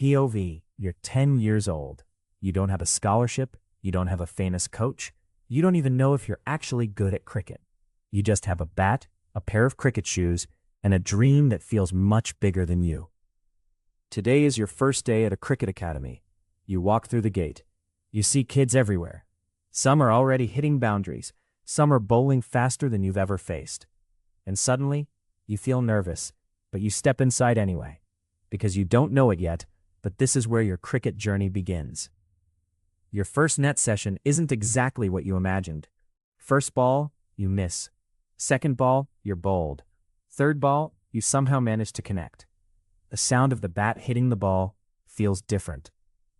POV, you're 10 years old. You don't have a scholarship, you don't have a famous coach, you don't even know if you're actually good at cricket. You just have a bat, a pair of cricket shoes, and a dream that feels much bigger than you. Today is your first day at a cricket academy. You walk through the gate. You see kids everywhere. Some are already hitting boundaries, some are bowling faster than you've ever faced. And suddenly, you feel nervous, but you step inside anyway. Because you don't know it yet, but this is where your cricket journey begins. Your first net session isn't exactly what you imagined. First ball, you miss. Second ball, you're bowled. Third ball, you somehow manage to connect. The sound of the bat hitting the ball feels different.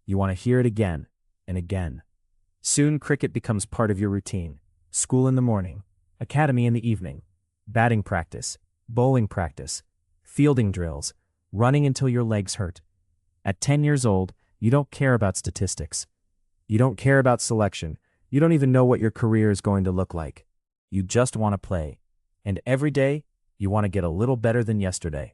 You want to hear it again and again. Soon cricket becomes part of your routine. School in the morning, academy in the evening, batting practice, bowling practice, fielding drills, running until your legs hurt. At 10 years old, you don't care about statistics. You don't care about selection. You don't even know what your career is going to look like. You just want to play. And every day, you want to get a little better than yesterday.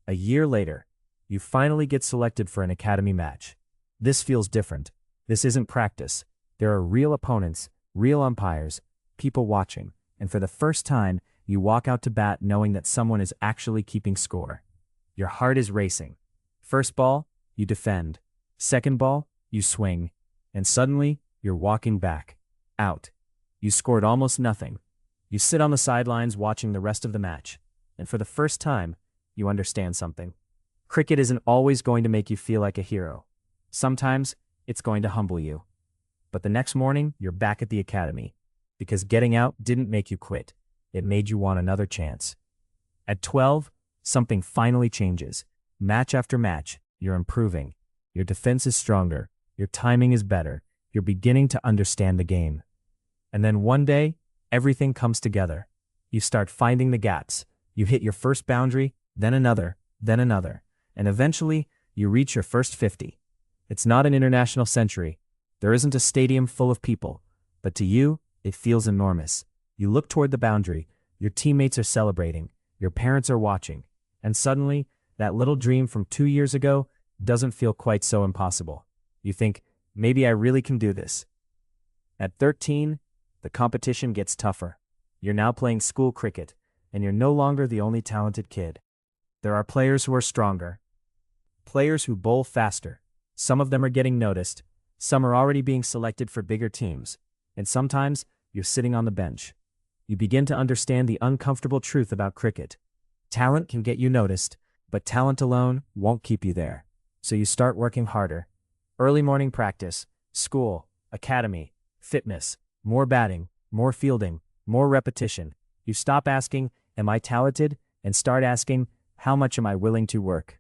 A year later, you finally get selected for an academy match. This feels different. This isn't practice. There are real opponents, real umpires, people watching, and for the first time, you walk out to bat knowing that someone is actually keeping score. Your heart is racing. First ball, you defend. Second ball, you swing. And suddenly, you're walking back. Out. You scored almost nothing. You sit on the sidelines watching the rest of the match. And for the first time, you understand something. Cricket isn't always going to make you feel like a hero. Sometimes, it's going to humble you. But the next morning, you're back at the academy. Because getting out didn't make you quit. It made you want another chance. At 12, something finally changes. Match after match, you're improving. Your defense is stronger. Your timing is better. You're beginning to understand the game. And then one day, everything comes together. You start finding the gaps. You hit your first boundary, then another, and eventually, you reach your first 50. It's not an international century. There isn't a stadium full of people. But to you, it feels enormous. You look toward the boundary. Your teammates are celebrating. Your parents are watching. And suddenly, that little dream from 2 years ago doesn't feel quite so impossible. You think, maybe I really can do this. At 13, the competition gets tougher. You're now playing school cricket, and you're no longer the only talented kid. There are players who are stronger. Players who bowl faster. Some of them are getting noticed. Some are already being selected for bigger teams. And sometimes, you're sitting on the bench. You begin to understand the uncomfortable truth about cricket. Talent can get you noticed, but talent alone won't keep you there. So you start working harder. Early morning practice, school, academy, fitness, more batting, more fielding, more repetition. You stop asking, am I talented? And start asking, how much am I willing to work?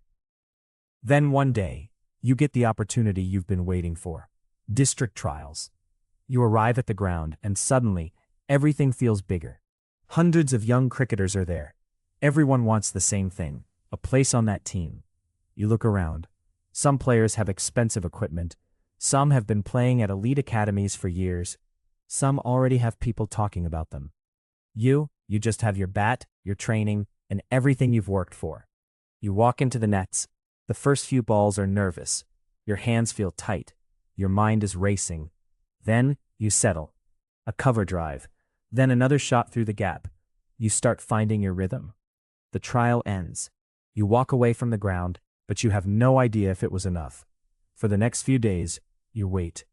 Then one day, you get the opportunity you've been waiting for. District trials. You arrive at the ground and suddenly, everything feels bigger. Hundreds of young cricketers are there. Everyone wants the same thing, a place on that team. You look around. Some players have expensive equipment. Some have been playing at elite academies for years. Some already have people talking about them. You just have your bat, your training, and everything you've worked for. You walk into the nets. The first few balls are nervous. Your hands feel tight. Your mind is racing. Then you settle. A cover drive. Then another shot through the gap. You start finding your rhythm. The trial ends. You walk away from the ground, but you have no idea if it was enough. For the next few days, you wait.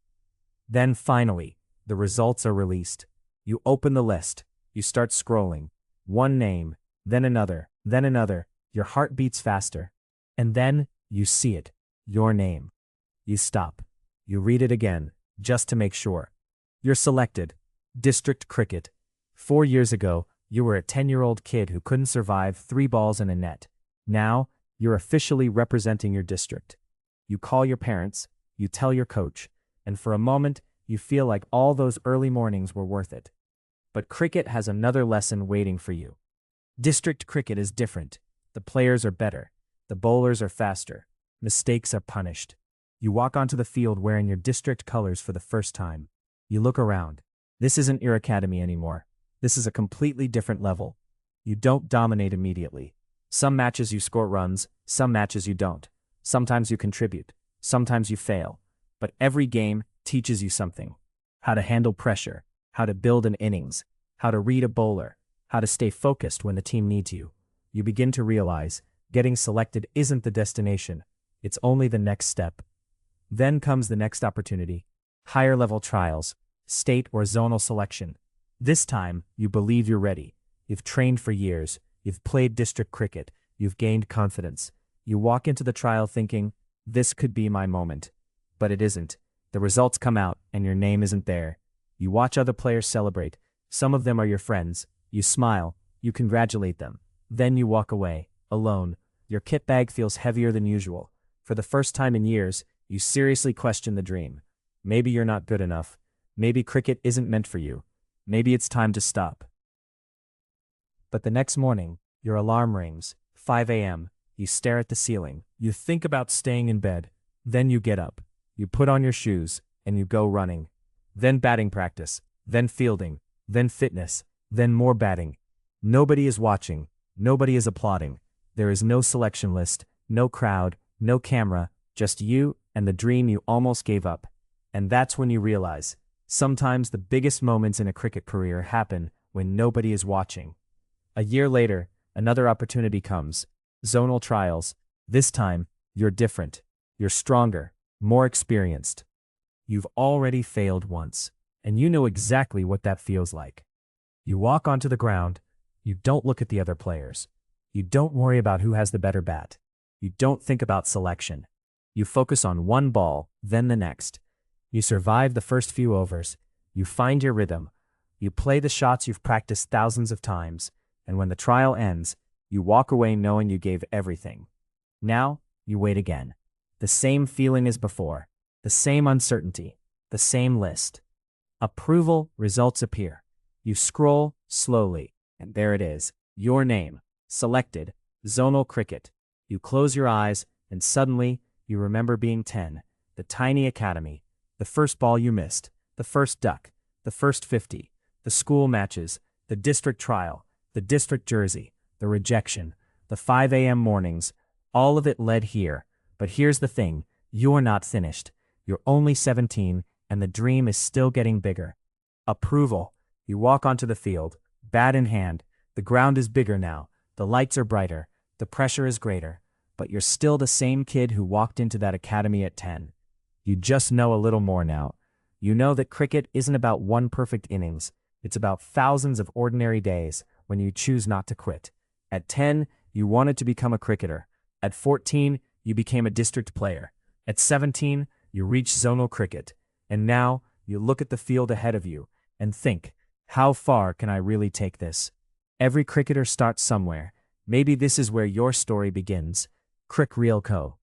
Then finally, the results are released. You open the list. You start scrolling. One name, then another, Your heart beats faster. And then, you see it. Your name. You stop. You read it again, just to make sure. You're selected. District cricket. 4 years ago, you were a 10-year-old kid who couldn't survive 3 balls in a net. Now, you're officially representing your district. You call your parents, you tell your coach, and for a moment, you feel like all those early mornings were worth it. But cricket has another lesson waiting for you. District cricket is different. The players are better. The bowlers are faster. Mistakes are punished. You walk onto the field wearing your district colors for the first time. You look around. This isn't your academy anymore. This is a completely different level. You don't dominate immediately. Some matches you score runs, some matches you don't. Sometimes you contribute. Sometimes you fail. But every game teaches you something. How to handle pressure, how to build an innings, how to read a bowler, how to stay focused when the team needs you. You begin to realize getting selected isn't the destination. It's only the next step. Then comes the next opportunity. Higher level trials, state or zonal selection. This time, you believe you're ready. You've trained for years. You've played district cricket. You've gained confidence. You walk into the trial thinking, this could be my moment. But it isn't. The results come out and your name isn't there. You watch other players celebrate. Some of them are your friends. You smile. You congratulate them. Then you walk away, alone. Your kit bag feels heavier than usual. For the first time in years, you seriously question the dream. Maybe you're not good enough. Maybe cricket isn't meant for you. Maybe it's time to stop. But the next morning, your alarm rings, 5 a.m. You stare at the ceiling. You think about staying in bed. Then you get up. You put on your shoes, and you go running. Then batting practice. Then fielding. Then fitness. Then more batting. Nobody is watching. Nobody is applauding. There is no selection list, no crowd, no camera, just you and the dream you almost gave up. And that's when you realize, sometimes the biggest moments in a cricket career happen when nobody is watching. A year later, another opportunity comes. Zonal trials. This time, you're different. You're stronger, more experienced. You've already failed once, and you know exactly what that feels like. You walk onto the ground. You don't look at the other players. You don't worry about who has the better bat. You don't think about selection. You focus on one ball, then the next. You survive the first few overs. You find your rhythm. You play the shots you've practiced thousands of times, and when the trial ends, you walk away knowing you gave everything. Now, you wait again. The same feeling as before. The same uncertainty. The same list. Approval results appear. You scroll slowly, and there it is. Your name. Selected. Zonal cricket. You close your eyes, and suddenly, you remember being 10. The tiny academy. The first ball you missed. The first duck. The first 50. The school matches. The district trial. The district jersey. The rejection. The 5 a.m. mornings. All of it led here. But here's the thing. You're not finished. You're only 17, and the dream is still getting bigger. Approval. You walk onto the field, bat in hand. The ground is bigger now. The lights are brighter. The pressure is greater. But you're still the same kid who walked into that academy at 10. You just know a little more now. You know that cricket isn't about one perfect innings. It's about thousands of ordinary days when you choose not to quit. At 10, you wanted to become a cricketer. At 14, you became a district player. At 17, you reached zonal cricket. And now, you look at the field ahead of you and think, how far can I really take this? Every cricketer starts somewhere. Maybe this is where your story begins. CrickReelCo.